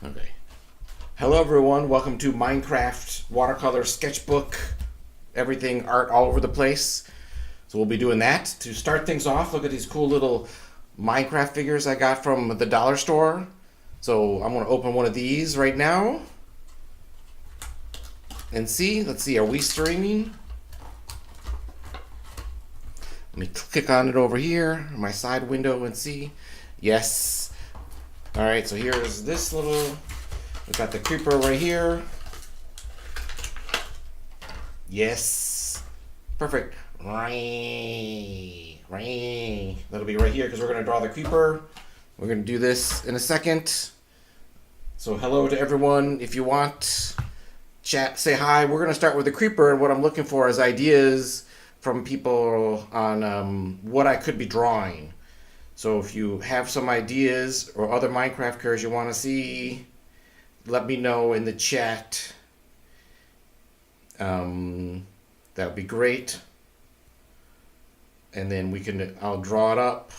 Okay. Hello everyone, welcome to Minecraft Watercolor Sketchbook. Everything art all over the place. So we'll be doing that. To start things off, look at these cool little Minecraft figures I got from the dollar store. So I'm going to open one of these right now. And see, let's see, are we streaming? Let me click on it over here, my side window, and see. Yes. Alright, so here's this little, we've got the creeper right here. Yes. Perfect. That'll be right here because we're going to draw the creeper. We're going to do this in a second. So hello to everyone. If you want, chat, say hi. We're going to start with the creeper, and what I'm looking for is ideas from people on what I could be drawing. So if you have some ideas or other Minecraft characters you want to see, let me know in the chat. That would be great. And then I'll draw it up.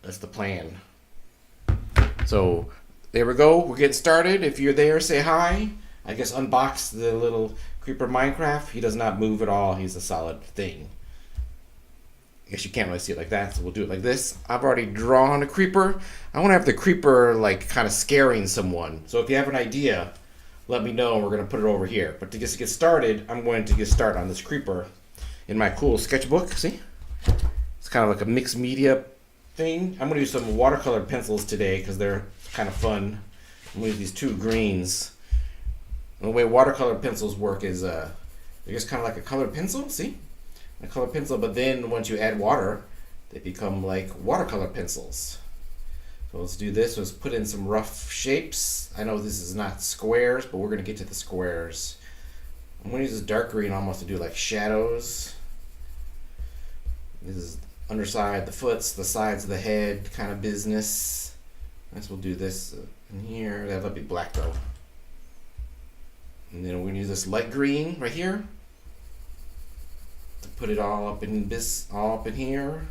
That's the plan. So there we go. We're getting started. If you're there, say hi. I guess unbox the little creeper Minecraft. He does not move at all. He's a solid thing. I guess you can't really see it like that, so we'll do it like this. I've already drawn a creeper. I want to have the creeper like kind of scaring someone. So if you have an idea, let me know and we're going to put it over here. But to just get started, I'm going to get started on this creeper in my cool sketchbook. See? It's kind of like a mixed media thing. I'm going to use some watercolor pencils today because they're kind of fun. I'm going to use these two greens. And the way watercolor pencils work is they're just kind of like a colored pencil. See? A color pencil, but then once you add water, they become like watercolor pencils. So let's do this. Let's put in some rough shapes. I know this is not squares, but we're going to get to the squares. I'm going to use this dark green almost to do like shadows. This is underside, the foots, the sides of the head kind of business. I guess we'll do this in here. That'll be black though. And then we're going to use this light green right here. To put it all up in here.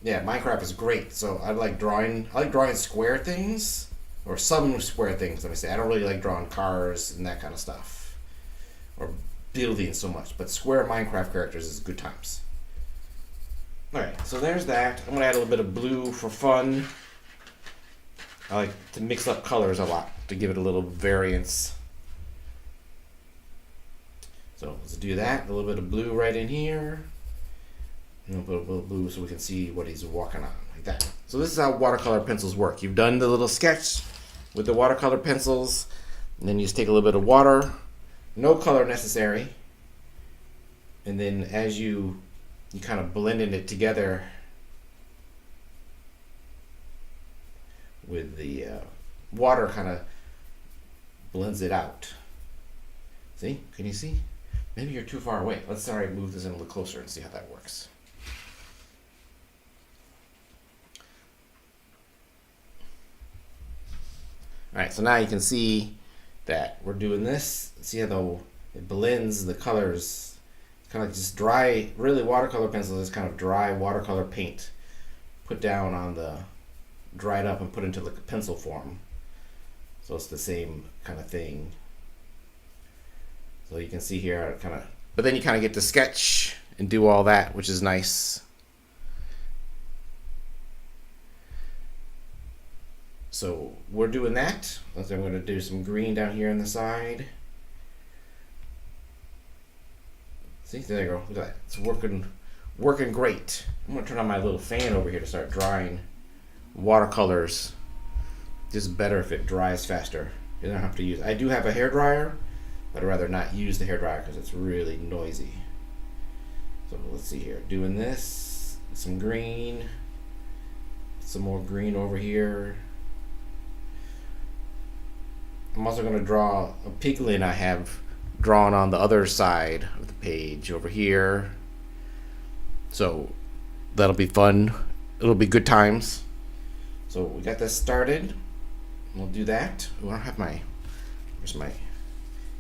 Yeah, Minecraft is great. So I like drawing square things, or some square things. Let me say, I don't really like drawing cars and that kind of stuff, or buildings so much. But square Minecraft characters is good times. All right, so there's that. I'm gonna add a little bit of blue for fun. I like to mix up colors a lot to give it a little variance. So let's do that. A little bit of blue right in here. And a little bit of blue so we can see what he's walking on, like that. So this is how watercolor pencils work. You've done the little sketch with the watercolor pencils, and then you just take a little bit of water, no color necessary, and then as you kind of blending it together with the water, kind of blends it out. See? Can you see? Maybe you're too far away. Let's move this in a little closer and see how that works. Alright, so now you can see that we're doing this. See how it blends the colors. It's kind of like just dry, really watercolor pencil is kind of dry watercolor paint. Put down on dried up and put into like a pencil form. So it's the same kind of thing. So you can see here, but then you kind of get to sketch and do all that, which is nice. So we're doing that. I'm going to do some green down here on the side. See, there you go. Look at that. It's working great. I'm going to turn on my little fan over here to start drying watercolors. Just better if it dries faster. You don't have to use. I do have a hairdryer. I'd rather not use the hairdryer because it's really noisy. So let's see here. Doing this, some green, some more green over here. I'm also going to draw a piglin I have drawn on the other side of the page over here. So that'll be fun. It'll be good times. So we got this started. We'll do that. I don't have where's my,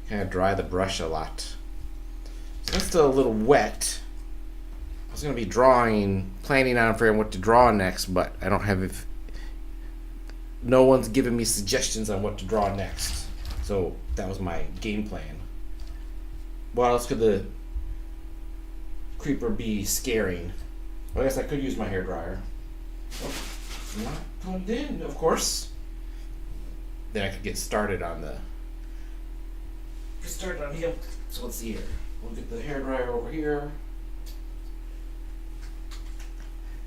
kind of dry the brush a lot. So that's still a little wet. I was going to be planning on figuring what to draw next, but I don't have no one's giving me suggestions on what to draw next. So that was my game plan. What else could the creeper be scaring? Well, I guess I could use my hairdryer. Oh, not plugged in, of course. Then I could get started on the. Get started on him. So let's see here. We'll get the hairdryer over here.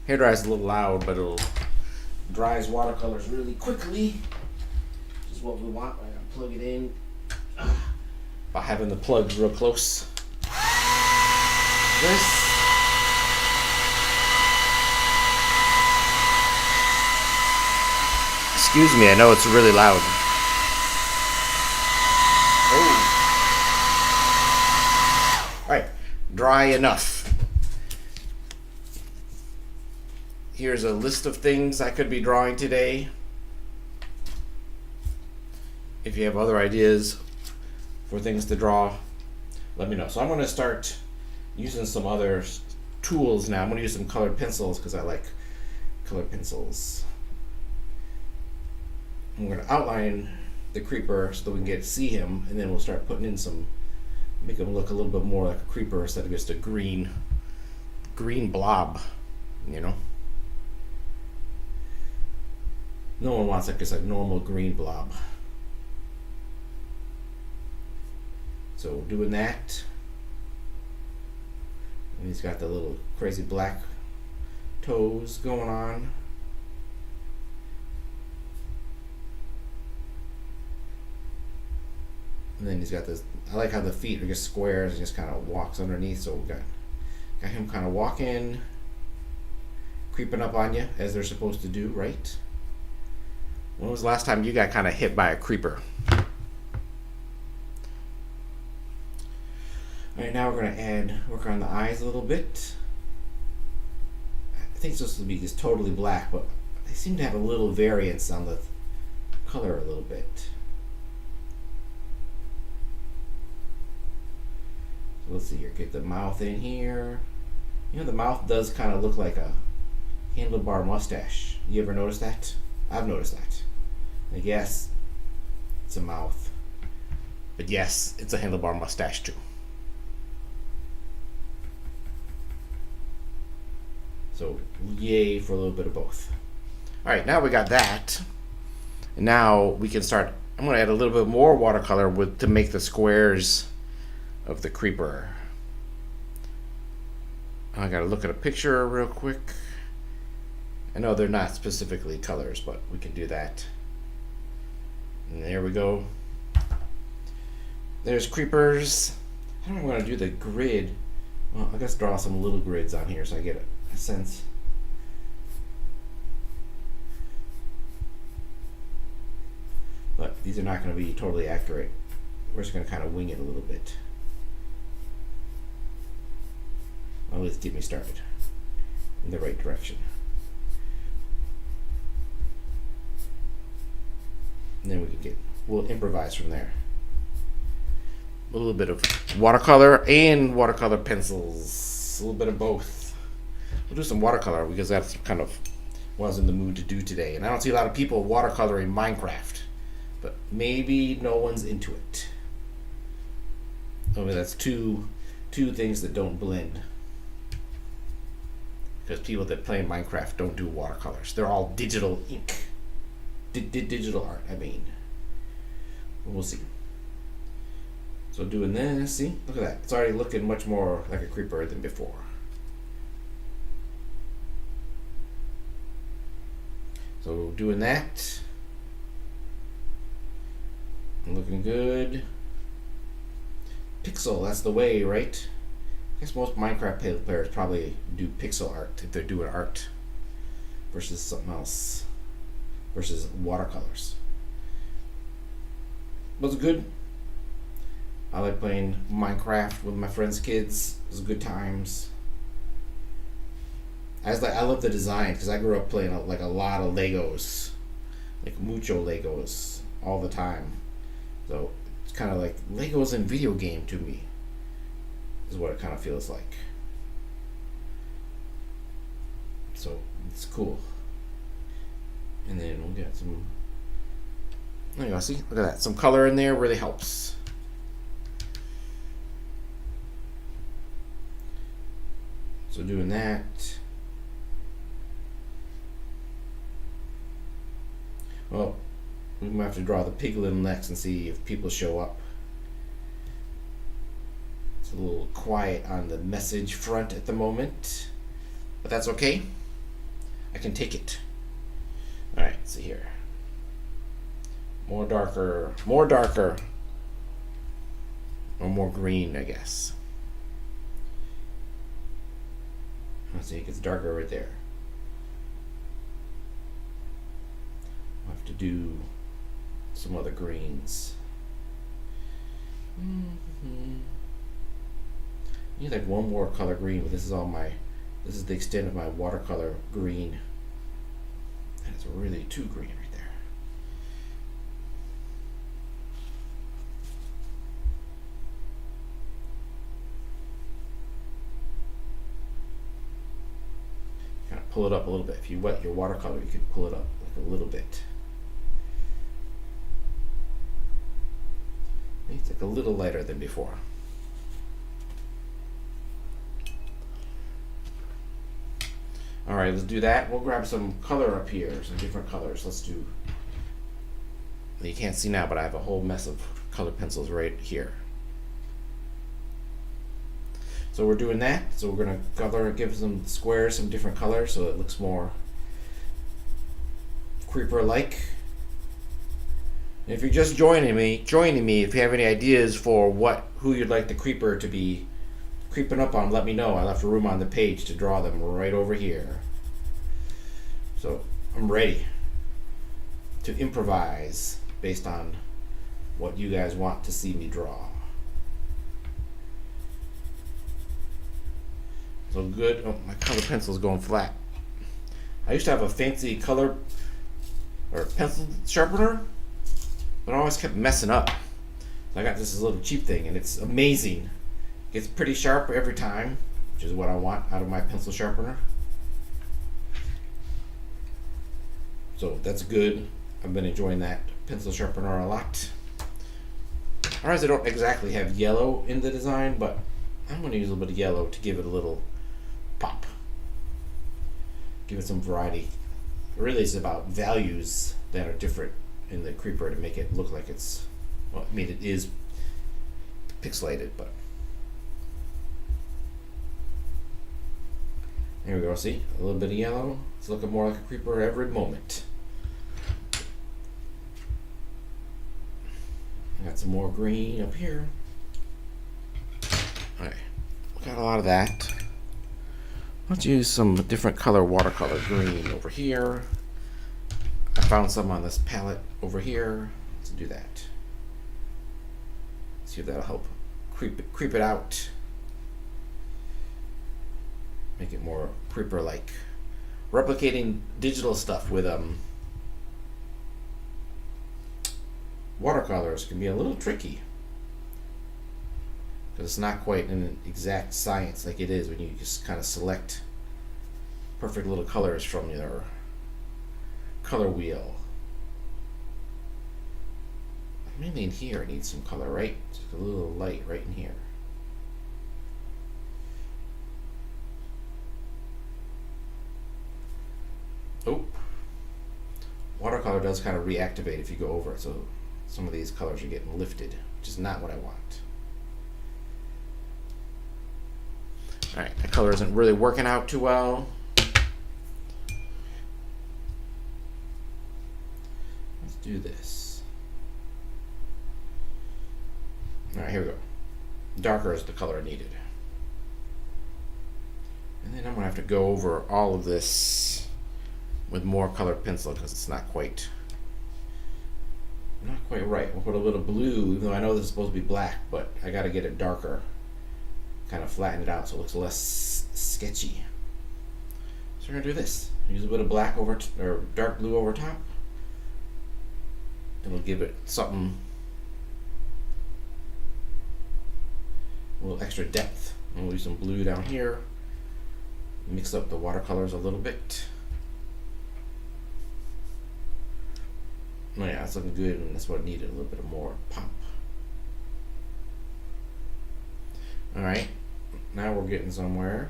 Hairdryer's a little loud, but it'll dries watercolors really quickly. Which is what we want. I gotta plug it in. By having the plugs real close. This. Excuse me, I know it's really loud. Oh. Alright, dry enough. Here's a list of things I could be drawing today. If you have other ideas for things to draw, let me know. So I'm going to start using some other tools now. I'm going to use some colored pencils because I like colored pencils. I'm going to outline the creeper so that we can get to see him, and then we'll start putting in some, make him look a little bit more like a creeper instead of just a green blob, you know. No one wants like just a normal green blob. So doing that, and he's got the little crazy black toes going on. And then he's got this, I like how the feet are just squares and just kind of walks underneath. So we got him kind of walking, creeping up on you as they're supposed to do, right? When was the last time you got kind of hit by a creeper? Alright, now we're going to work on the eyes a little bit. I think it's supposed to be just totally black, but they seem to have a little variance on the color a little bit. Let's see here, get the mouth in here. You know, the mouth does kind of look like a handlebar mustache. You ever notice that? I've noticed that. Like, yes, it's a mouth. But yes, it's a handlebar mustache too. So, yay for a little bit of both. Alright, now we got that. And now we can start, I'm going to add a little bit more watercolor to make the squares of the creeper. I gotta look at a picture real quick. I know they're not specifically colors, but we can do that. And there we go. There's creepers. I don't know if I'm gonna do the grid. Well, I guess draw some little grids on here so I get a sense. But these are not gonna be totally accurate. We're just gonna kind of wing it a little bit. At least get me started in the right direction. And then we'll improvise from there. A little bit of watercolor and watercolor pencils. A little bit of both. We'll do some watercolor because that's kind of what I was in the mood to do today. And I don't see a lot of people watercoloring Minecraft, but maybe no one's into it. I mean, that's two things that don't blend. Because people that play Minecraft don't do watercolors. They're all digital ink. Digital art, I mean. We'll see. So doing this, see? Look at that. It's already looking much more like a creeper than before. So doing that. Looking good. Pixel, that's the way, right? I guess most Minecraft players probably do pixel art if they're doing art versus something else, versus watercolors. But it's good. I like playing Minecraft with my friends' kids. It was good times. I love the design because I grew up playing a lot of Legos, like mucho Legos all the time. So it's kind of like Legos in video game to me. Is what it kind of feels like. So it's cool. And then we'll get some There you go, see, look at that. Some color in there really helps. So doing that. Well, we might have to draw the piglet next and see if people show up. It's a little quiet on the message front at the moment, but that's okay. I can take it. All right, see here. More darker, or more green, I guess. Let's see, it gets darker right there. I'll have to do some other greens. Need like one more color green, but this is the extent of my watercolor green. And it's really too green right there. Kind of pull it up a little bit. If you wet your watercolor, you can pull it up like a little bit. It's like a little lighter than before. All right, let's do that. We'll grab some color up here, some different colors. Let's do, you can't see now, but I have a whole mess of colored pencils right here. So we're doing that. So we're gonna color, give some squares some different colors so it looks more creeper-like. If you're just joining me, if you have any ideas for who you'd like the creeper to be creeping up on, let me know. I left room on the page to draw them right over here. So I'm ready to improvise based on what you guys want to see me draw. So good. Oh, my color pencil is going flat. I used to have a fancy color or pencil sharpener, but I always kept messing up. So I got this little cheap thing, and it's amazing. It's pretty sharp every time, which is what I want out of my pencil sharpener. So that's good. I've been enjoying that pencil sharpener a lot. Ours, I don't exactly have yellow in the design, but I'm going to use a little bit of yellow to give it a little pop. Give it some variety. Really, it's about values that are different in the creeper to make it look like it's, well, I mean, it is pixelated, but there we go. See, a little bit of yellow. It's looking more like a creeper every moment. Got some more green up here. All right, got a lot of that. Let's use some different color watercolor green over here. I found some on this palette over here. Let's do that. See if that'll help creep it out. Make it more creeper-like. Replicating digital stuff with watercolors can be a little tricky because it's not quite an exact science like it is when you just kind of select perfect little colors from your color wheel. Mainly in here it needs some color, right? Just a little light right in here. Oh, watercolor does kind of reactivate if you go over it, so some of these colors are getting lifted, which is not what I want. All right, that color isn't really working out too well. Let's do this. All right, here we go. Darker is the color I needed. And then I'm gonna have to go over all of this with more colored pencil because it's not quite right. We'll put a little blue, even though I know this is supposed to be black, but I got to get it darker, kind of flatten it out so it looks less sketchy. So we're gonna do this. Use a bit of black over or dark blue over top. It'll give it something, a little extra depth. And we'll use some blue down here. Mix up the watercolors a little bit. Oh yeah, it's looking good, and that's what I needed, a little bit of more pop. All right, now we're getting somewhere.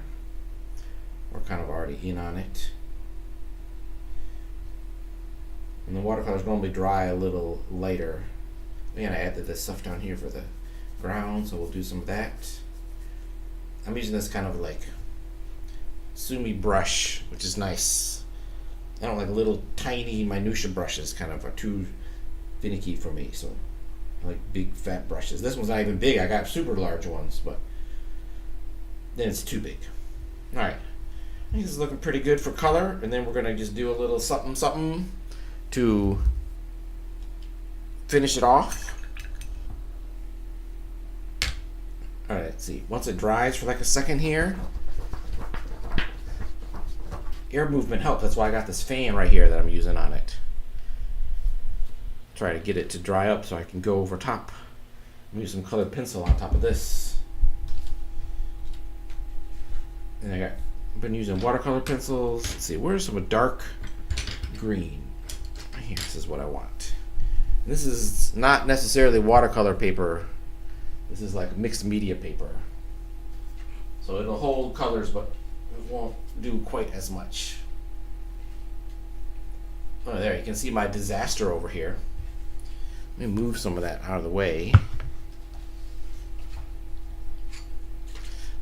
We're kind of already in on it. And the watercolors normally dry a little lighter. And I added this stuff down here for the ground, so we'll do some of that. I'm using this kind of like sumi brush, which is nice. I don't like little tiny minutia brushes, kind of are too finicky for me, so I like big fat brushes. This one's not even big. I got super large ones, but then it's too big. Alright, I think this is looking pretty good for color, and then we're going to just do a little something something to finish it off. Alright, let's see. Once it dries for like a second here, air movement helps. That's why I got this fan right here that I'm using on it. Try to get it to dry up so I can go over top. Use some colored pencil on top of this. And I've been using watercolor pencils. Let's see, where's some dark green? Right here, this is what I want. And this is not necessarily watercolor paper. This is like mixed media paper. So it'll hold colors, but it won't do quite as much. Oh, there, you can see my disaster over here. Let me move some of that out of the way.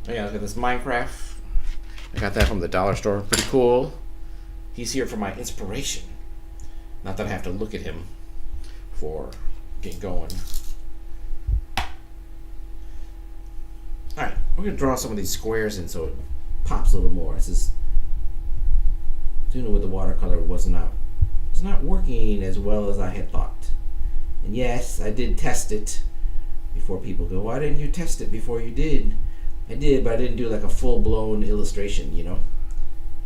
Oh yeah, look at this Minecraft. I got that from the dollar store. Pretty cool. He's here for my inspiration. Not that I have to look at him for getting going. Alright, we're going to draw some of these squares in so it pops a little more. This is doing it with the watercolor was not working as well as I had thought. And yes, I did test it before people go, why didn't you test it before you did? I did, but I didn't do like a full-blown illustration, you know?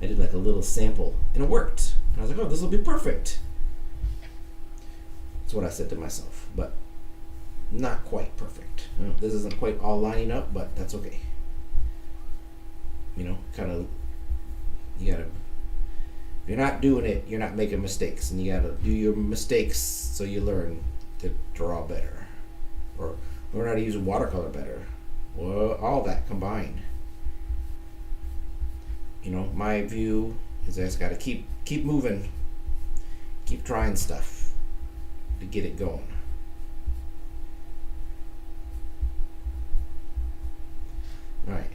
I did like a little sample, and it worked. And I was like, oh, this will be perfect. That's what I said to myself, but not quite perfect. You know, this isn't quite all lining up, but that's okay. You know, kind of, you gotta, if you're not doing it, you're not making mistakes, and you gotta do your mistakes so you learn to draw better, or learn how to use watercolor better. Well, all that combined. You know, my view is I just gotta keep moving, keep trying stuff to get it going. All right,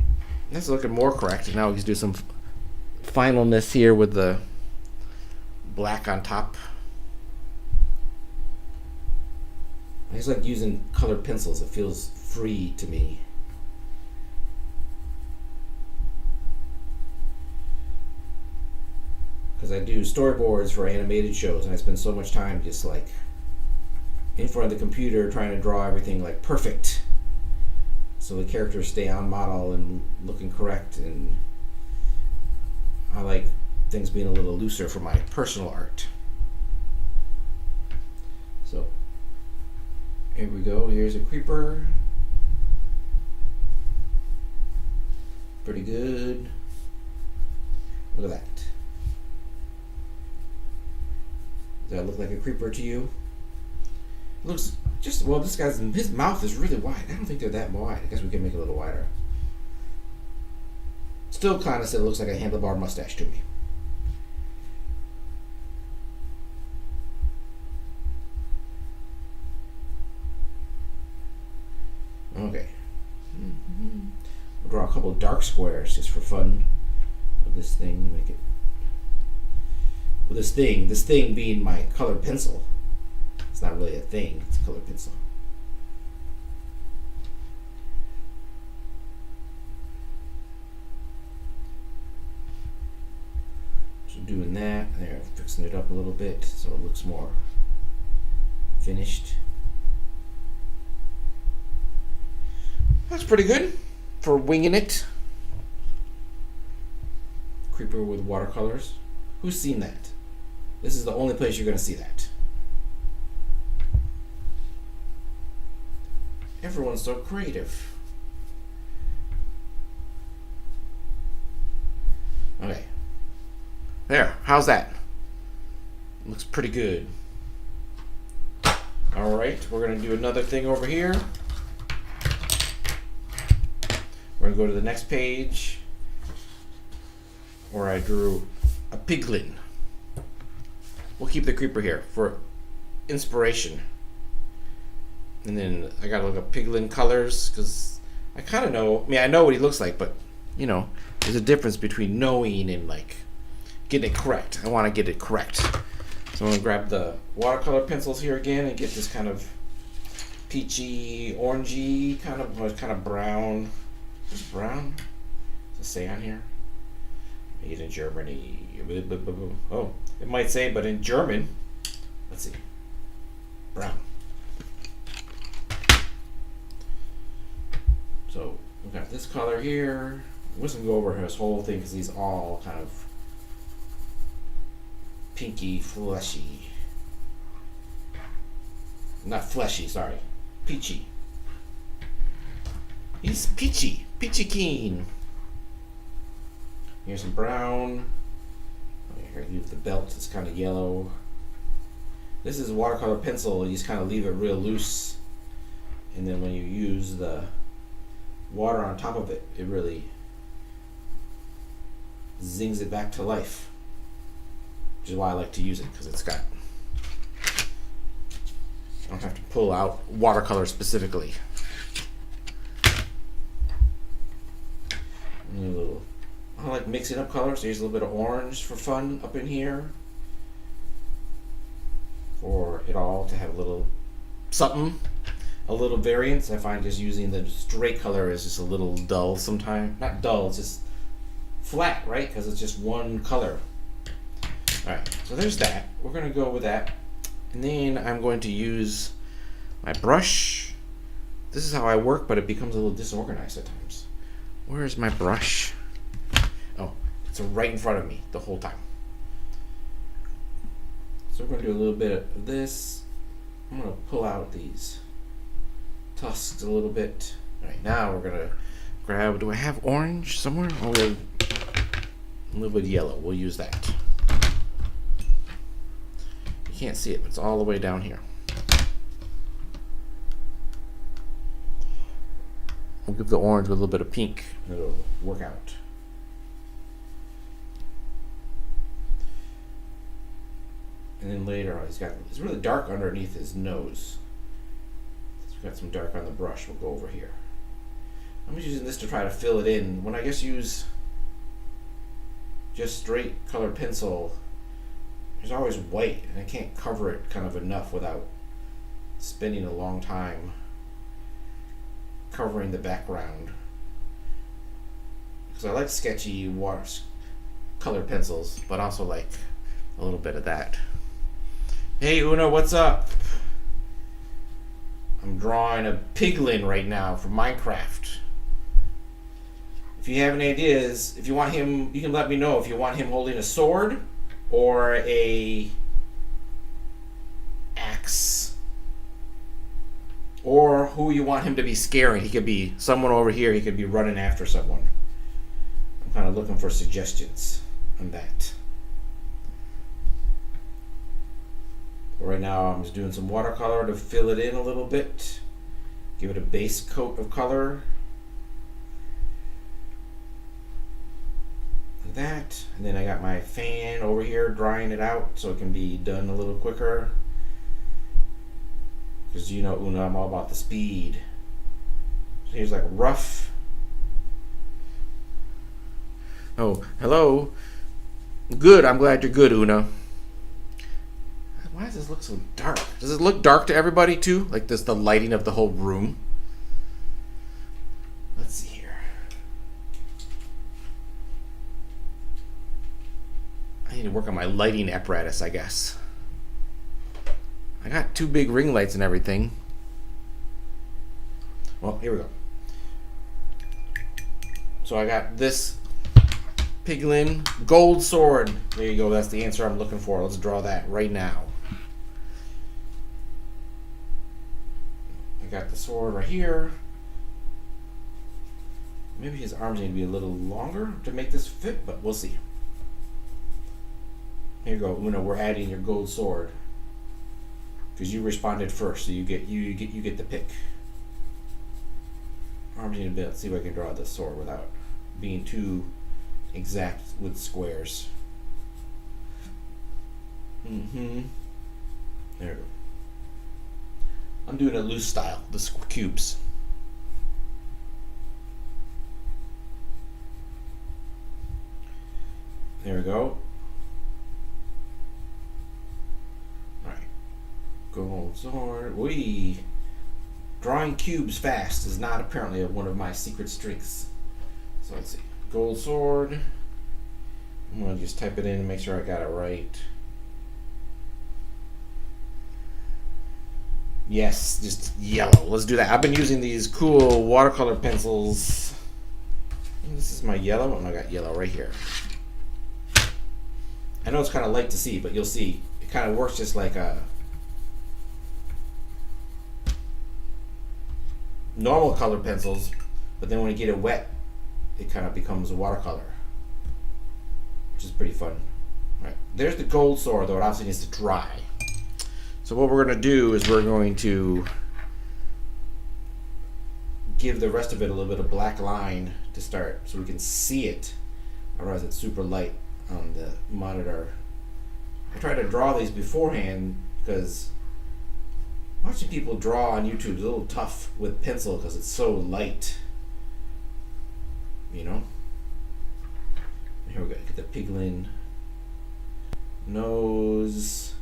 that's looking more correct. Now we can do some finalness here with the black on top. I just like using colored pencils. It feels free to me. Because I do storyboards for animated shows, and I spend so much time just like in front of the computer trying to draw everything like perfect, so the characters stay on model and looking correct. And I like things being a little looser for my personal art. So here we go. Here's a creeper. Pretty good. Look at that. Does that look like a creeper to you? It looks just, well, this guy's, his mouth is really wide. I don't think they're that wide. I guess we can make it a little wider. Still kind of said it looks like a handlebar mustache to me. Okay. We'll draw a couple of dark squares just for fun of this thing to make it. Well, this thing being my colored pencil. It's not really a thing, it's a colored pencil. So doing that, there, fixing it up a little bit so it looks more finished. That's pretty good for winging it. Creeper with watercolors. Who's seen that? This is the only place you're going to see that. Everyone's so creative. Okay. There. How's that? Looks pretty good. All right, we're gonna do another thing over here. We're gonna go to the next page where I drew a piglin. We'll keep the creeper here for inspiration. And then I gotta look up piglin colors because I kind of know. I mean, I know what he looks like, but you know, there's a difference between knowing and like getting it correct. I want to get it correct. So I'm gonna grab the watercolor pencils here again and get this kind of peachy, orangey kind of brown. Is this brown? Does it say on here? Made in Germany. Oh, it might say, but in German, let's see, brown. So we've got this color here. I wasn't go over his whole thing because these all kind of pinky, fleshy. Not fleshy, sorry. Peachy. He's peachy. Peachy keen. Here's some brown. Here, leave the belt. It's kind of yellow. This is a watercolor pencil. You just kind of leave it real loose. And then when you use the water on top of it, it really zings it back to life. Which is why I like to use it, because it's got, I don't have to pull out watercolor specifically. And a little, I like mixing up colors, so here's a little bit of orange for fun up in here. For it all to have a little something, a little variance. I find just using the straight color is just a little dull sometimes. Not dull, it's just flat, right? Because it's just one color. Alright, so there's that. We're going to go with that. And then I'm going to use my brush. This is how I work, but it becomes a little disorganized at times. Where is my brush? Oh, it's right in front of me the whole time. So we're going to do a little bit of this. I'm going to pull out these tusks a little bit. Alright, now we're going to grab, do I have orange somewhere? Oh, we have a little bit of yellow. We'll use that. You can't see it, but it's all the way down here. We'll give the orange with a little bit of pink. It'll work out. And then later, it's really dark underneath his nose. So we've got some dark on the brush. We'll go over here. I'm just using this to try to fill it in. When I just use just straight colored pencil, there's always white, and I can't cover it kind of enough without spending a long time covering the background. Because I like sketchy colored pencils, but also like a little bit of that. Hey Una, what's up? I'm drawing a piglin right now for Minecraft. If you have any ideas, if you want him, you can let me know if you want him holding a sword or a axe, or who you want him to be scaring. He could be someone over here, he could be running after someone. I'm kind of looking for suggestions on that. Right now I'm just doing some watercolor to fill it in a little bit, give it a base coat of color. Like that. And then I got my fan over here drying it out so it can be done a little quicker. Because you know, Una, I'm all about the speed. So here's like rough. Oh, hello. Good, I'm glad you're good, Una. Why does this look so dark? Does it look dark to everybody too? Like this, the lighting of the whole room? Let's see here. I need to work on my lighting apparatus, I guess. I got 2 big ring lights and everything. Well, here we go. So I got this piglin gold sword. There you go. That's the answer I'm looking for. Let's draw that right now. I got the sword right here. Maybe his arms need to be a little longer to make this fit, but we'll see. Here you go, Una. We're adding your gold sword. because you responded first, so you get the pick. I'm going to see if I can draw the sword without being too exact with squares. There we go. I'm doing a loose style, the cubes. There we go. Alright. Gold sword. Drawing cubes fast is not apparently one of my secret strengths. So let's see. Gold sword. I'm going to just type it in and make sure I got it right. Yes, just yellow. Let's do that. I've been using these cool watercolor pencils. This is my yellow, and I got yellow right here. I know it's kind of light to see, but you'll see it kind of works just like a normal color pencils, but then when you get it wet, it kind of becomes a watercolor, which is pretty fun. All right, there's the gold sword, though it obviously needs to dry. So what we're going to do is we're going to give the rest of it a little bit of black line to start so we can see it. Otherwise it's super light on the monitor. I try to draw these beforehand because watching people draw on YouTube is a little tough with pencil because it's so light. You know? Here we go. Get the piglin nose.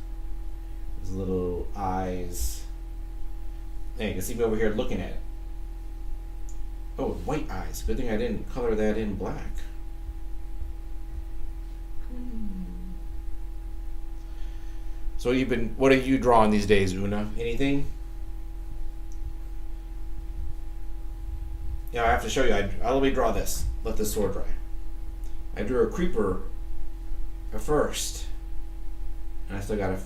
His little eyes. Hey, you can see me over here looking at it. Oh, white eyes. Good thing I didn't color that in black. So what are you drawing these days, Una? Anything? Yeah, I have to show you. I'll let me draw this. Let this sword dry. I drew a creeper at first, and I still gotta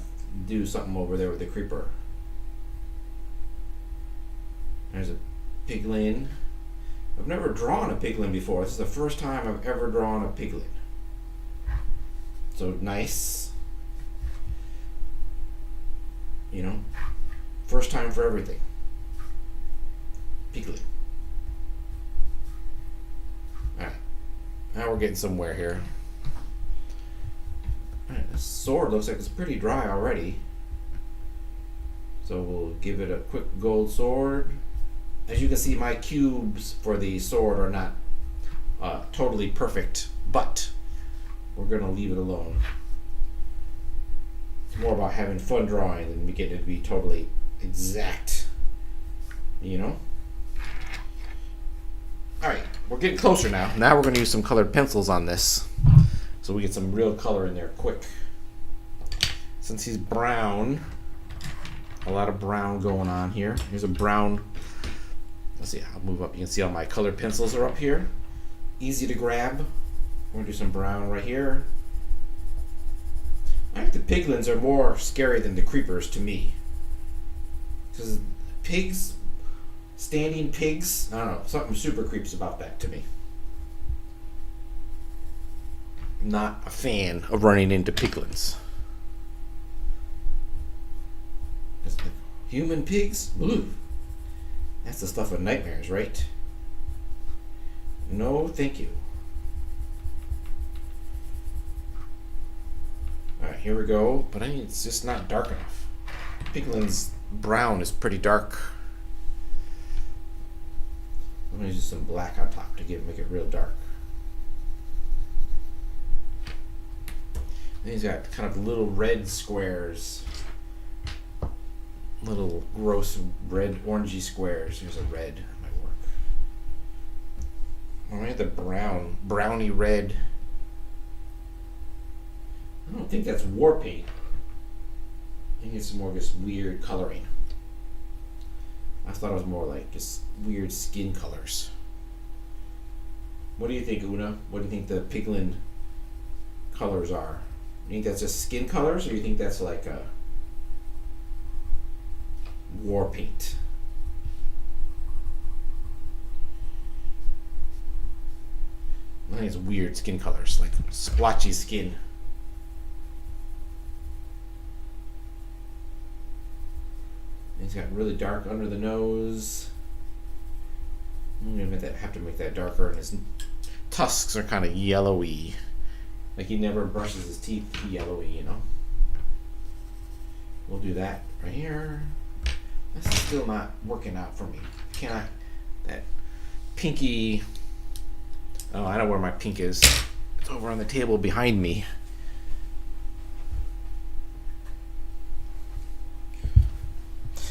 do something over there with the creeper. There's a piglin. I've never drawn a piglin before. This is the first time I've ever drawn a piglin. So nice. You know, first time for everything. Piglin. Alright, now we're getting somewhere here. Alright, this sword looks like it's pretty dry already. So we'll give it a quick gold sword. As you can see, my cubes for the sword are not totally perfect, but we're going to leave it alone. It's more about having fun drawing than getting it to be totally exact, you know? Alright, we're getting closer now. Now we're going to use some colored pencils on this so we get some real color in there quick. Since he's brown, a lot of brown going on here. Here's a brown. Let's see, I'll move up. You can see all my colored pencils are up here. Easy to grab. We're going to do some brown right here. I think the piglins are more scary than the creepers to me. Because pigs, standing pigs, I don't know, something super creeps about that to me. I'm not a fan of running into piglins. Like human pigs? Ooh. That's the stuff of nightmares, right? No, thank you. Alright, here we go. But I mean, it's just not dark enough. Piglin's brown is pretty dark. I'm going to use some black on top to make it real dark. And he's got kind of little red squares. Little gross red, orangey squares. Here's a red. That might work. Oh, I have the browny red. I don't think that's war paint. I think it's more of just weird coloring. I thought it was more like just weird skin colors. What do you think, Una? What do you think the piglin colors are? You think that's just skin colors, or you think that's like a war paint? I think it's weird skin colors, like splotchy skin. He's got really dark under the nose. I'm gonna have to make that darker, and his tusks are kind of yellowy. Like he never brushes his teeth yellowy, you know. We'll do that right here. That's still not working out for me. Cannot. That pinky. Oh, I know where my pink is. It's over on the table behind me.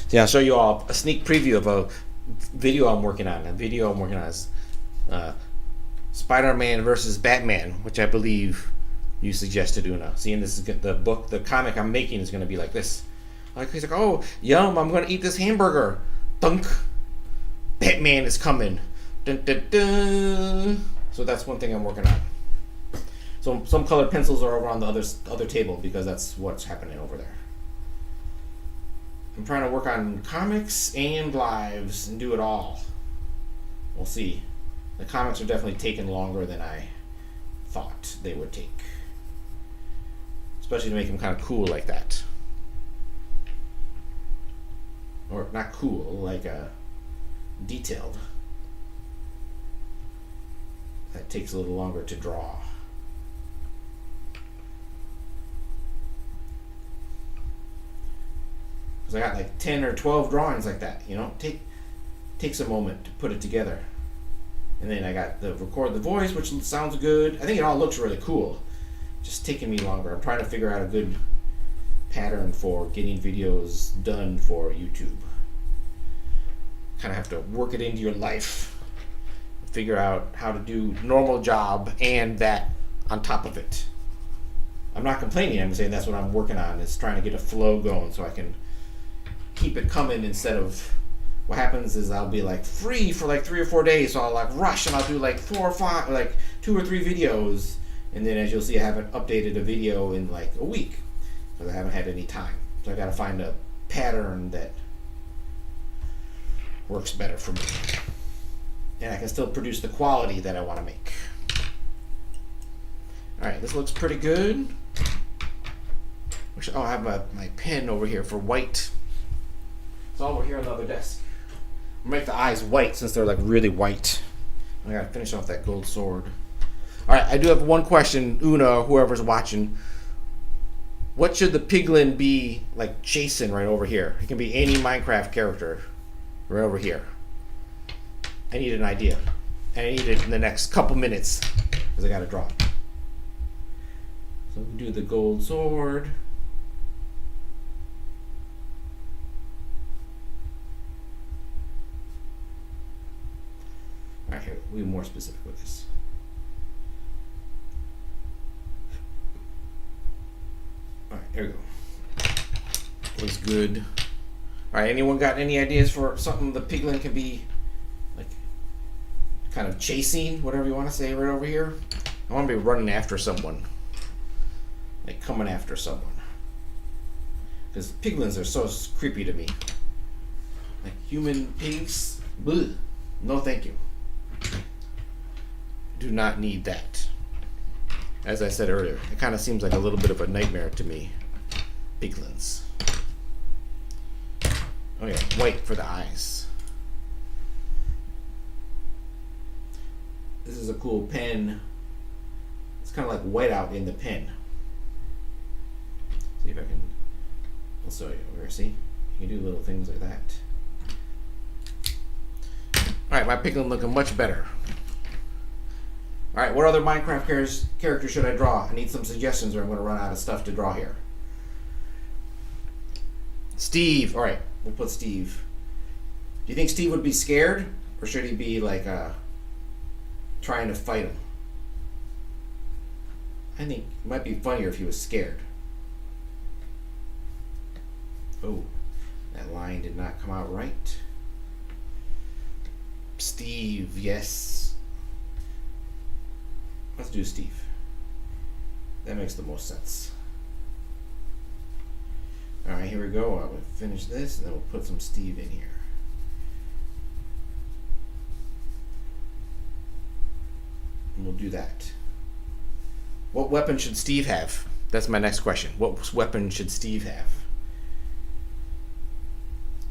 So yeah, I'll show you all a sneak preview of a video I'm working on. A video I'm working on is Spider-Man versus Batman, which I believe you suggested, Una. Seeing this is the comic I'm making is going to be like this. Like he's like, oh, yum! I'm going to eat this hamburger. Dunk. Batman is coming. Dun, dun, dun. So that's one thing I'm working on. So some colored pencils are over on the other table because that's what's happening over there. I'm trying to work on comics and lives and do it all. We'll see. The comics are definitely taking longer than I thought they would take. Especially to make them kind of cool like that. Or not cool, like detailed. That takes a little longer to draw. Because I got like 10 or 12 drawings like that, you know. Takes a moment to put it together. And then I got the record the voice, which sounds good. I think it all looks really cool. Just taking me longer. I'm trying to figure out a good pattern for getting videos done for YouTube. Kind of have to work it into your life. Figure out how to do normal job and that on top of it. I'm not complaining. I'm saying that's what I'm working on. Is trying to get a flow going so I can keep it coming instead of what happens is I'll be like free for like 3 or 4 days, so I'll like rush and I'll do like 4 or 5, like 2 or 3 videos, and then as you'll see, I haven't updated a video in like a week because I haven't had any time. So I got to find a pattern that works better for me, and I can still produce the quality that I want to make. All right, this looks pretty good. I have my pen over here for white. It's all over here on the other desk. I'm gonna make the eyes white since they're like really white. I gotta finish off that gold sword. All right, I do have one question, Una, or whoever's watching. What should the piglin be like chasing right over here? It can be any Minecraft character right over here. I need an idea. And I need it in the next couple minutes because I gotta draw it. So we do the gold sword. Alright, here, we'll be more specific with this. Alright, there we go. Looks good. Alright, anyone got any ideas for something the piglin can be like kind of chasing, whatever you want to say, right over here? I want to be running after someone. Like coming after someone. Because piglins are so creepy to me. Like human pigs, bleh. No thank you. Do not need that. As I said earlier, it kind of seems like a little bit of a nightmare to me. Piglins. Oh yeah, white for the eyes. This is a cool pen. It's kind of like whiteout in the pen. See if I can. I'll show you over here. See, you can do little things like that. All right, my piglin looking much better. All right, what other Minecraft characters should I draw? I need some suggestions, or I'm going to run out of stuff to draw here. Steve. All right, we'll put Steve. Do you think Steve would be scared, or should he be like trying to fight him? I think it might be funnier if he was scared. Oh, that line did not come out right. Steve, yes. Let's do Steve. That makes the most sense. Alright, here we go. I will finish this and then we'll put some Steve in here. And we'll do that. What weapon should Steve have? That's my next question. What weapon should Steve have?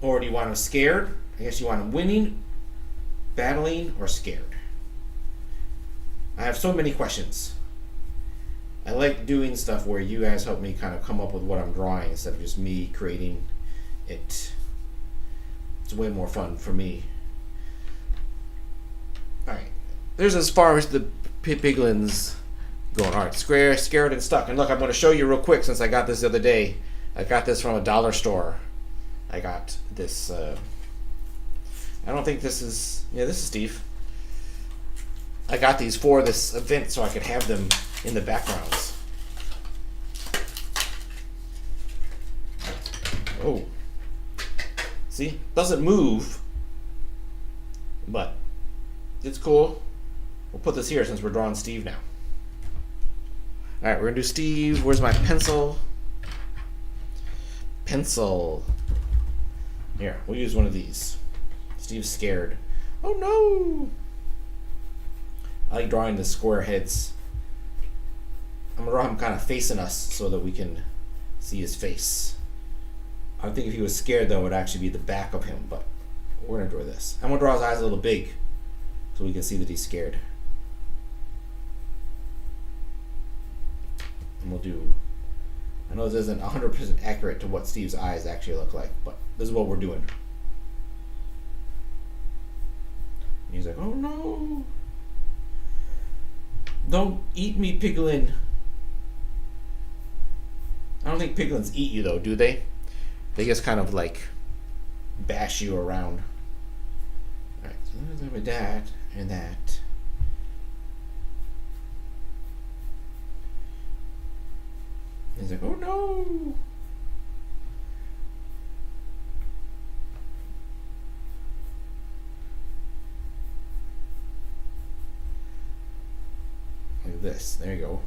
Or do you want him scared? I guess you want him winning, battling, or scared. I have so many questions. I like doing stuff where you guys help me kind of come up with what I'm drawing instead of just me creating it. It's way more fun for me. Alright. There's as far as the piglins going. Alright, scared and stuck. And look, I'm going to show you real quick since I got this the other day. I got this from a dollar store. I got this. I don't think this is. Yeah, this is Steve. I got these for this event so I could have them in the backgrounds. Oh. See? Doesn't move. But it's cool. We'll put this here since we're drawing Steve now. Alright, we're going to do Steve. Where's my pencil? Pencil. Here, we'll use one of these. Steve's scared. Oh no! I like drawing the square heads. I'm going to draw him kind of facing us so that we can see his face. I think if he was scared, though, it would actually be the back of him, but we're going to draw this. I'm going to draw his eyes a little big so we can see that he's scared. And we'll do... I know this isn't 100% accurate to what Steve's eyes actually look like, but this is what we're doing. And he's like, oh no! Don't eat me, piglin. I don't think piglins eat you though, do they? They just kind of like bash you around. Alright, so let's do that and that. He's like, oh no! Like this. There you go.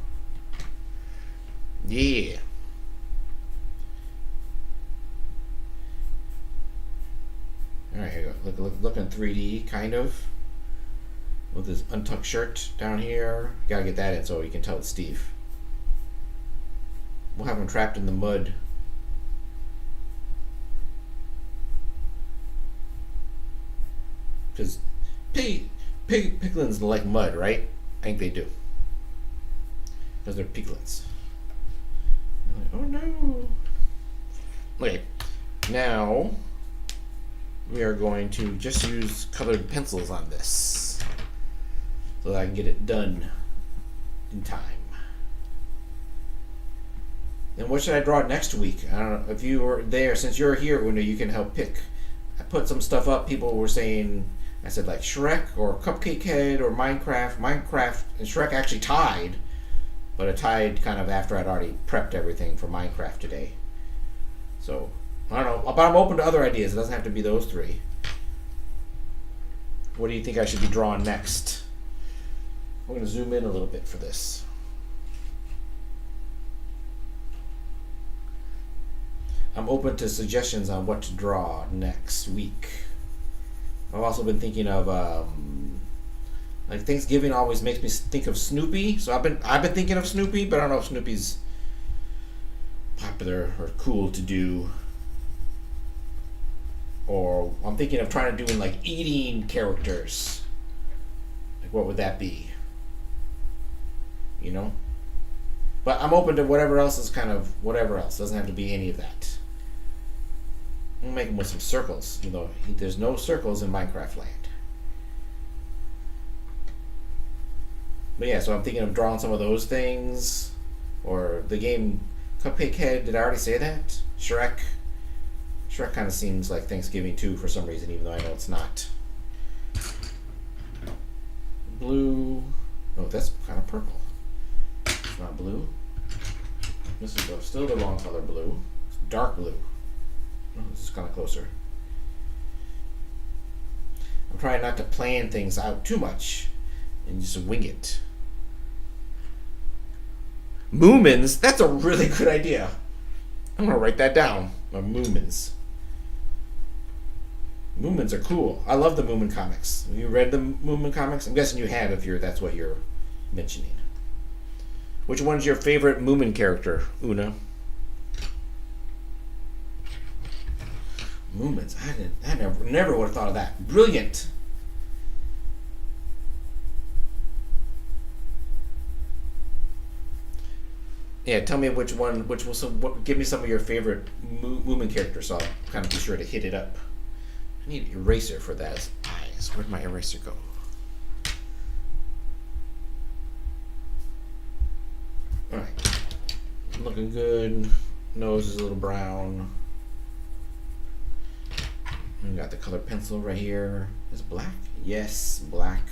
Yeah. Alright, here you go. Look in 3D, kind of. With this untucked shirt down here. Gotta get that in so you can tell it's Steve. We'll have him trapped in the mud. Because piglins like mud, right? I think they do. Because they're piglins. Like, oh no! Okay, now we are going to just use colored pencils on this so that I can get it done in time. And what should I draw next week? I don't know if you were there. Since you're here, Una, you can help pick. I put some stuff up. People were saying, I said like Shrek or Cupcake Head or Minecraft. Minecraft and Shrek actually tied, but it tied kind of after I'd already prepped everything for Minecraft today. So I don't know, but I'm open to other ideas. It doesn't have to be those three. What do you think I should be drawing next? We're going to zoom in a little bit for this. I'm open to suggestions on what to draw next week. I've also been thinking of like Thanksgiving always makes me think of Snoopy, so I've been thinking of Snoopy, but I don't know if Snoopy's popular or cool to do. Or I'm thinking of trying to do like eating characters. Like what would that be? You know? But I'm open to whatever else is kind of whatever else. Doesn't have to be any of that. I'm gonna make them with some circles. You know, there's no circles in Minecraft land. But yeah, so I'm thinking of drawing some of those things. Or the game Cupcake Head, did I already say that? Shrek. Shrek kind of seems like Thanksgiving too for some reason, even though I know it's not. Blue. Oh, that's kind of purple. It's not blue. This is still the wrong color blue. It's dark blue. Oh, this is kind of closer. I'm trying not to plan things out too much and just wing it. Moomins? That's a really good idea. I'm going to write that down. Moomins. Moomins are cool. I love the Moomin comics. Have you read the Moomin comics? I'm guessing you have if that's what you're mentioning. Which one's your favorite Moomin character, Una? Movements. I never would have thought of that. Brilliant. Yeah, tell me which one. Give me some of your favorite movement characters, so I'll kind of be sure to hit it up. I need an eraser for that. Eyes. Where'd my eraser go? All right. Looking good. Nose is a little brown. We got the color pencil right here. Is it black? Yes, black.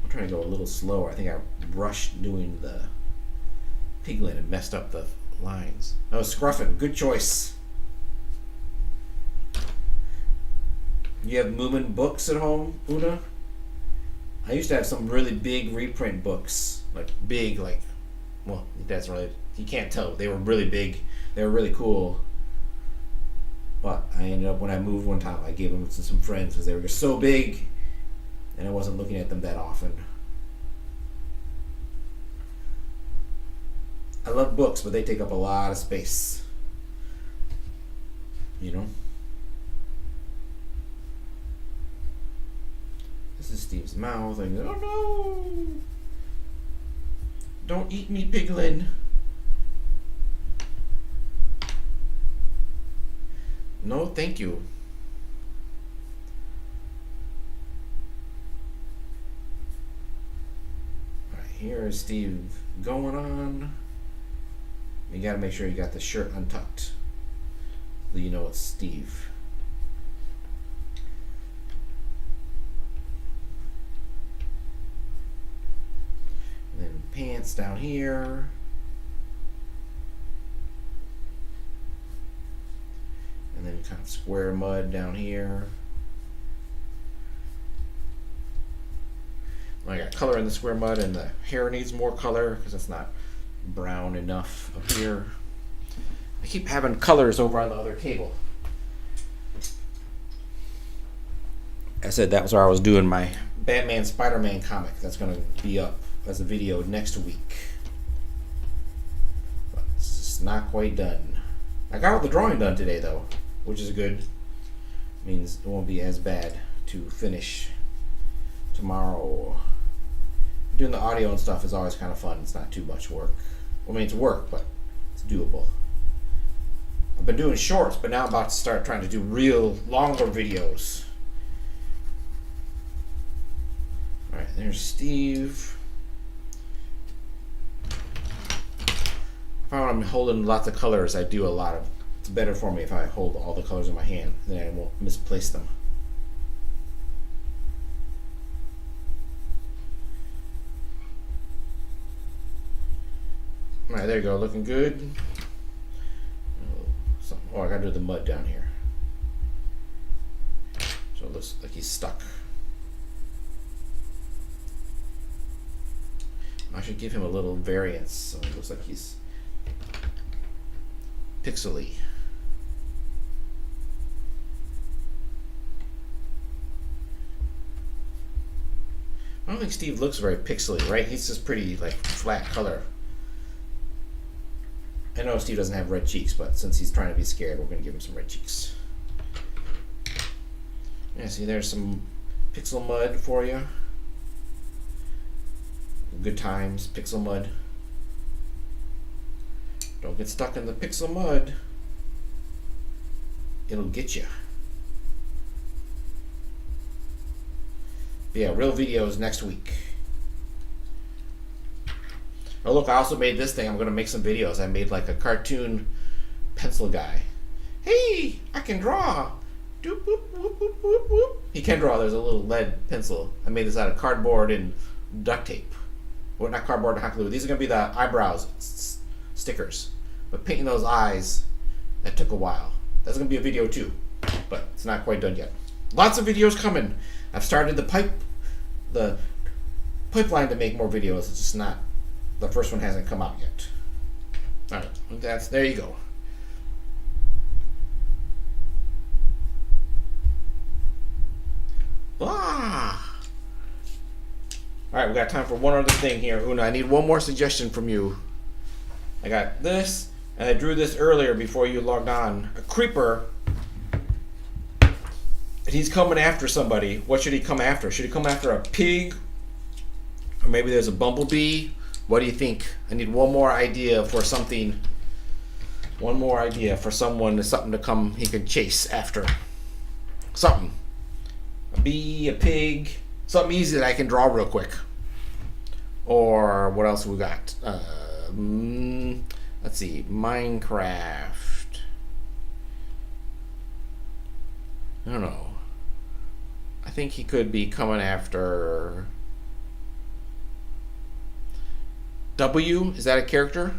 I'm trying to go a little slower. I think I rushed doing the piglet and messed up the lines. Oh, Scruffin, good choice. You have movement books at home, Una? I used to have some really big reprint books. Like big, like, well, that's really, you can't tell. They were really big. They were really cool. But I ended up, when I moved one time, I gave them to some friends because they were just so big and I wasn't looking at them that often. I love books, but they take up a lot of space. You know? This is Steve's mouth. I go, oh no! Don't eat me, piglin. No, thank you. Alright, here is Steve going on. You gotta make sure you got the shirt untucked, so you know it's Steve. And then pants down here. And then kind of square mud down here. I got color in the square mud, and the hair needs more color because it's not brown enough up here. I keep having colors over on the other table. I said that was where I was doing my Batman Spider-Man comic. That's going to be up as a video next week. But it's just not quite done. I got all the drawing done today though, which is good. Means it won't be as bad to finish tomorrow. Doing the audio and stuff is always kind of fun. It's not too much work. I mean, it's work, but it's doable. I've been doing shorts, but now I'm about to start trying to do real longer videos. Alright, there's Steve. If I'm holding lots of colors, I do a lot of... It's better for me if I hold all the colors in my hand, then I won't misplace them. Alright, there you go, looking good. Oh, I gotta do the mud down here. So it looks like he's stuck. I should give him a little variance so it looks like he's pixely. I don't think Steve looks very pixely, right? He's just pretty like flat color. I know Steve doesn't have red cheeks, but since he's trying to be scared, we're going to give him some red cheeks. Yeah, see, there's some pixel mud for you. Good times, pixel mud. Don't get stuck in the pixel mud. It'll get you. Yeah, real videos next week. Oh look, I also made this thing. I'm going to make some videos. I made like a cartoon pencil guy. Hey, I can draw. Doop, boop, whoop, whoop, whoop, whoop. He can draw. There's a little lead pencil. I made this out of cardboard and duct tape. Well, not cardboard and hot glue. These are going to be the eyebrows stickers. But painting those eyes, that took a while. That's going to be a video too. But it's not quite done yet. Lots of videos coming. I've started the pipeline to make more videos. It's just not... The first one hasn't come out yet. Alright, there you go. Ah! Alright, we got time for one other thing here. Una, I need one more suggestion from you. I got this, And I drew this earlier before you logged on. A creeper. And he's coming after somebody. What should he come after? Should he come after a pig? Or maybe there's a bumblebee? What do you think? I need one more idea for something. One more idea for someone, something to come he can chase after. Something. A bee, a pig. Something easy that I can draw real quick. Or what else we got? Let's see. Minecraft. I don't know. I think he could be coming after... W? Is that a character?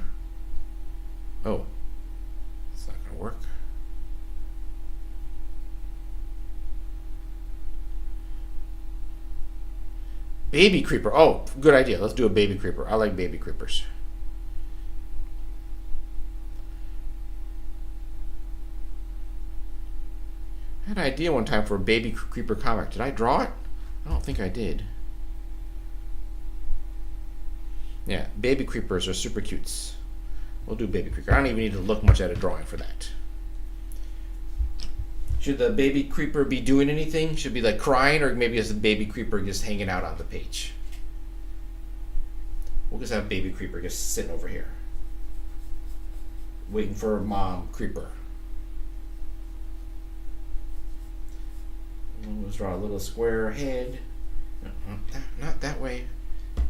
Oh. It's not going to work. Baby creeper. Oh, good idea. Let's do a baby creeper. I like baby creepers. I had an idea one time for a baby creeper comic. Did I draw it? I don't think I did. Yeah, baby creepers are super cutes. We'll do baby creeper. I don't even need to look much at a drawing for that. Should the baby creeper be doing anything? Should be like crying, or maybe it's a baby creeper just hanging out on the page? We'll just have baby creeper just sitting over here, waiting for mom creeper. Let's draw a little square head. Not that way.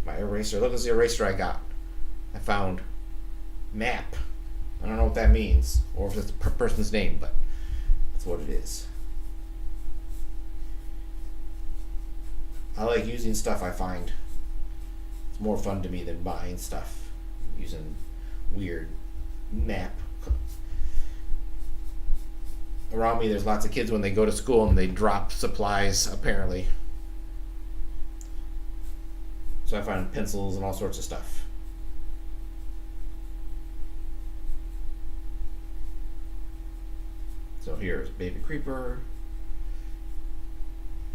My eraser. Look at the eraser I got. I found map. I don't know what that means, or if it's a person's name, but that's what it is. I like using stuff I find. It's more fun to me than buying stuff. Using weird map. Around me there's lots of kids when they go to school and they drop supplies, apparently. So I find pencils and all sorts of stuff. So here's baby creeper.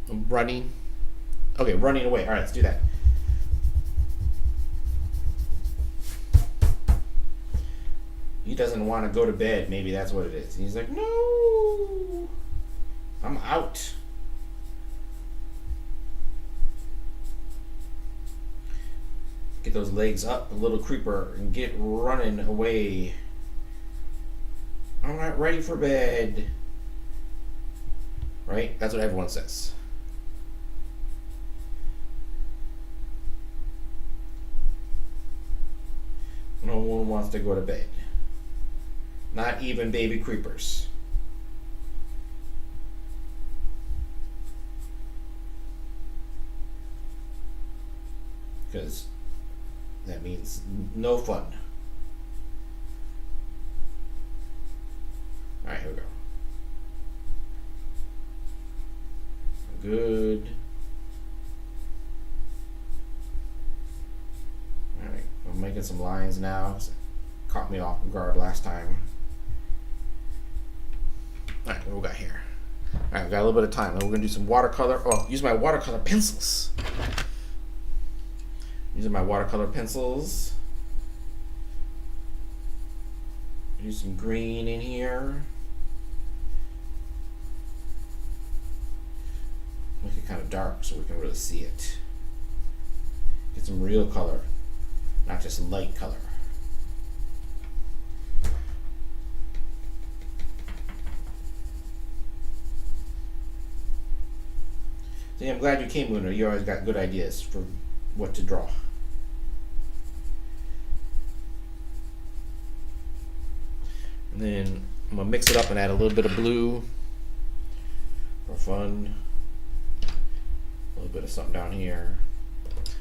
I'm running. Okay, running away. All right, let's do that. He doesn't want to go to bed. Maybe that's what it is. And he's like, no, I'm out. Get those legs up, little creeper, and get running away. I'm not ready for bed. Right? That's what everyone says. No one wants to go to bed. Not even baby creepers. Because that means no fun. Alright, here we go. Good. Alright, I'm making some lines now. Caught me off guard last time. Alright, what we got here? Alright, we got a little bit of time. Then we're going to do some watercolor. Oh, use my watercolor pencils. Using my watercolor pencils. Do some green in here. Make it kind of dark so we can really see it. Get some real color, not just light color. So yeah, I'm glad you came, Luna. You always got good ideas for what to draw. And then I'm gonna mix it up and add a little bit of blue for fun. A little bit of something down here.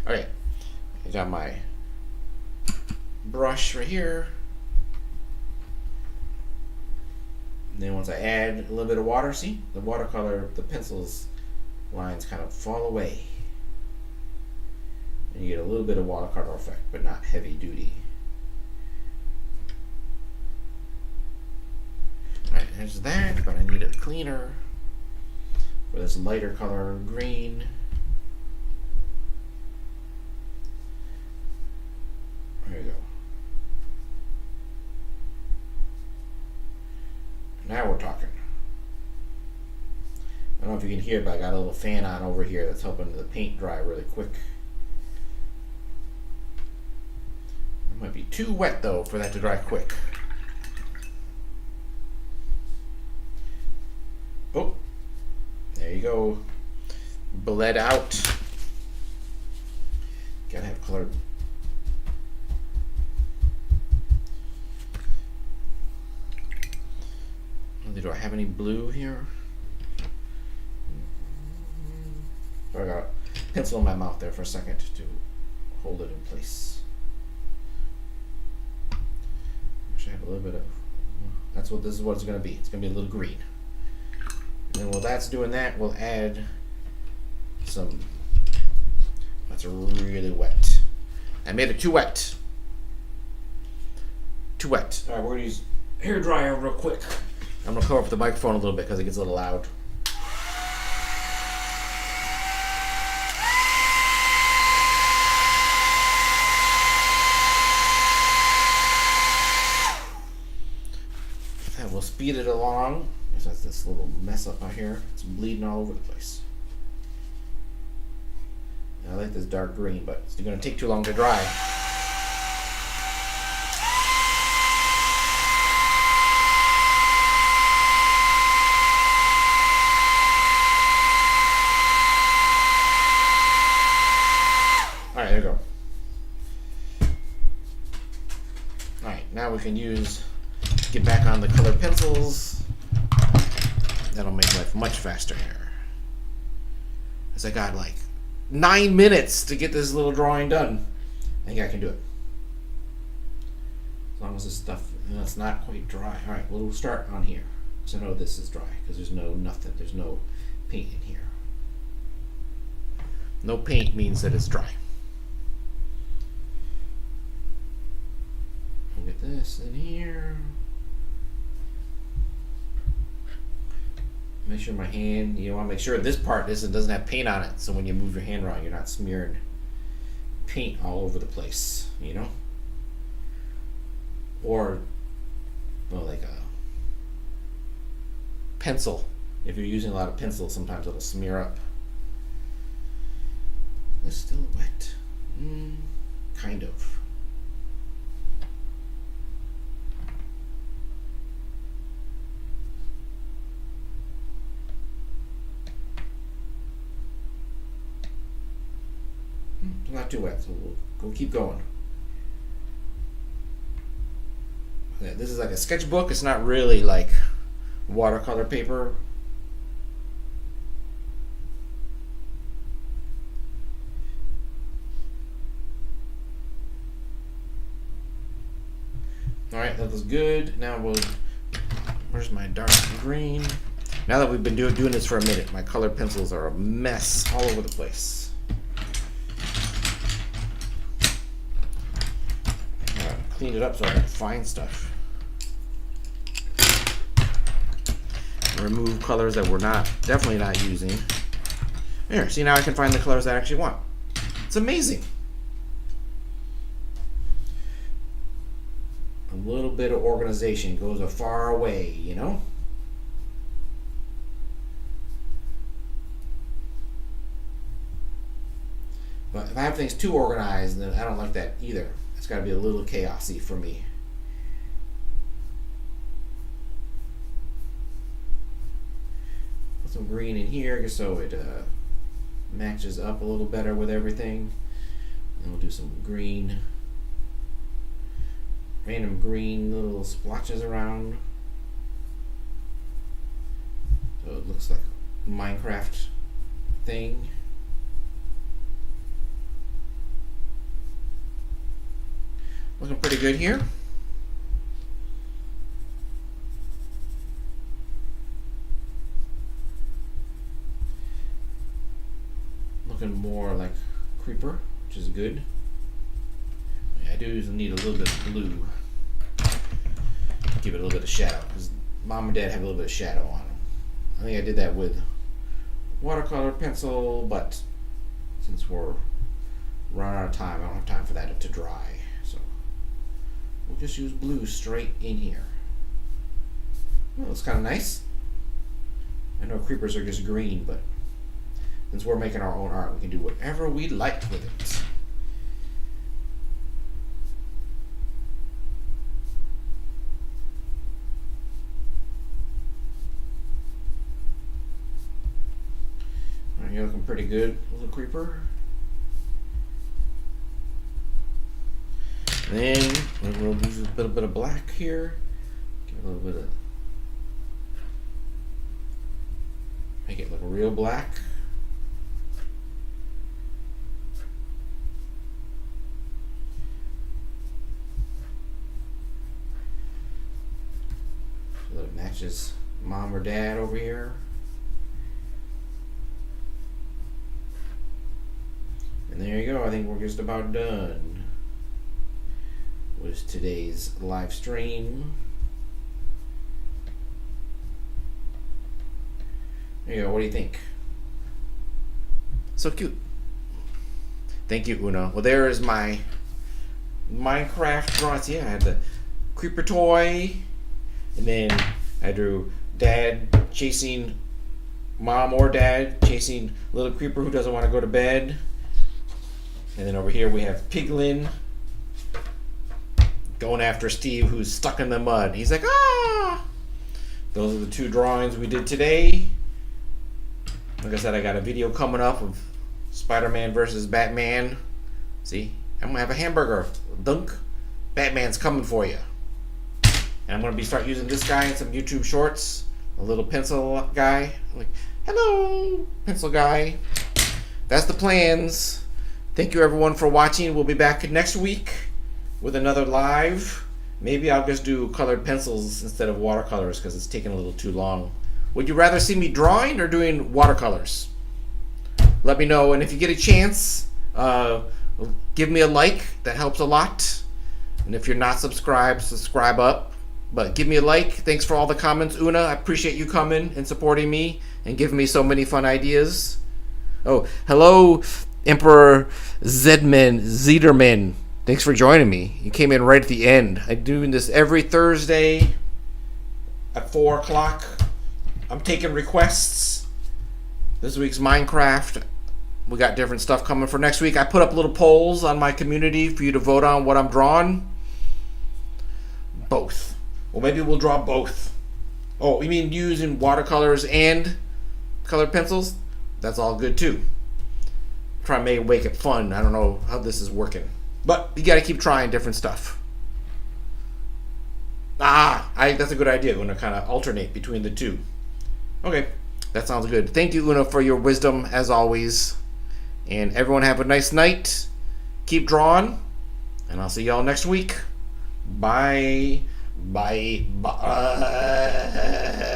Alright, I got my brush right here. And then once I add a little bit of water, see, the watercolor, the pencil's lines kind of fall away. And you get a little bit of watercolor effect, but not heavy duty. Alright, there's that, but I need it cleaner for this lighter color green. There you go. Now we're talking. I don't know if you can hear it, but I got a little fan on over here that's helping the paint dry really quick. It might be too wet though for that to dry quick. Oh, there you go. Bled out. Gotta have colored. Do I have any blue here? I got a pencil in my mouth there for a second to hold it in place. Wish I had a little bit of. This is what it's going to be. It's going to be a little green. And then while that's doing that, we'll add some. That's really wet. I made it too wet. Too wet. All right, we're going to use hair dryer real quick. I'm going to cover up the microphone a little bit because it gets a little loud. And we'll speed it along. So that's this little mess up out here. It's bleeding all over the place. And I like this dark green, but it's going to take too long to dry. Alright, there we go. Alright, now we can get back on the colored pencils. That'll make life much faster here. As I got like 9 minutes to get this little drawing done. I think I can do it. As long as this stuff, it's not quite dry. Alright, we'll start on here. So I know this is dry, because there's no paint in here. No paint means that it's dry. We'll get this in here. Make sure my hand, you want to make sure this part doesn't have paint on it, so when you move your hand around, you're not smearing paint all over the place, you know? Or, well, like a pencil. If you're using a lot of pencil, sometimes it'll smear up. It's still wet. Kind of. Not too wet, so we'll keep going. Yeah, this is like a sketchbook. It's not really like watercolor paper. Alright, that was good. Now where's my dark green? Now that we've been doing this for a minute, my colored pencils are a mess all over the place. Clean it up so I can find stuff. Remove colors that we're definitely not using. Here, see, now I can find the colors I actually want. It's amazing. A little bit of organization goes a far way, you know? But if I have things too organized, then I don't like that either. It's got to be a little chaosy for me. Put some green in here just so it matches up a little better with everything. And we'll do some green, random green little splotches around. So it looks like a Minecraft thing. Looking pretty good here. Looking more like creeper, which is good. Yeah, I do need a little bit of blue. Give it a little bit of shadow, because Mom and Dad have a little bit of shadow on them. I think I did that with watercolor pencil, but since we're running out of time, I don't have time for that to dry. So we'll just use blue straight in here. Well, looks kind of nice. I know creepers are just green, but since we're making our own art, we can do whatever we like with it. All right, you're looking pretty good, little creeper. And then we'll use a little bit of black here. Give it a little bit of, make it look real black. So that it matches mom or dad over here. And there you go. I think we're just about done with today's live stream. There you go. What do you think? So cute. Thank you, Una. Well, there is my Minecraft drawings. Yeah, I had the creeper toy, and then I drew dad chasing mom or dad chasing little creeper who doesn't want to go to bed. And then over here we have Piglin going after Steve, who's stuck in the mud. He's like, ah! Those are the two drawings we did today. Like I said, I got a video coming up of Spider-Man versus Batman. See, I'm gonna have a hamburger. Dunk. Batman's coming for you. And I'm gonna start using this guy in some YouTube shorts. A little pencil guy. Like, hello, pencil guy. That's the plans. Thank you everyone for watching. We'll be back next week with another live. Maybe I'll just do colored pencils instead of watercolors because it's taking a little too long. Would you rather see me drawing or doing watercolors? Let me know, and if you get a chance, give me a like. That helps a lot. And if you're not subscribed, subscribe up. But give me a like. Thanks for all the comments, Una. I appreciate you coming and supporting me and giving me so many fun ideas. Oh, hello, Emperor Zederman. Thanks for joining me. You came in right at the end. I'm doing this every Thursday at 4 o'clock. I'm taking requests. This week's Minecraft. We got different stuff coming for next week. I put up little polls on my community for you to vote on what I'm drawing. Both. Well, maybe we'll draw both. Oh, you mean using watercolors and colored pencils? That's all good too. Try to make it fun. I don't know how this is working. But you gotta keep trying different stuff. That's a good idea. I'm gonna kind of alternate between the two. Okay, that sounds good. Thank you, Una, for your wisdom as always. And everyone have a nice night. Keep drawing, and I'll see y'all next week. Bye. Bye. Bye.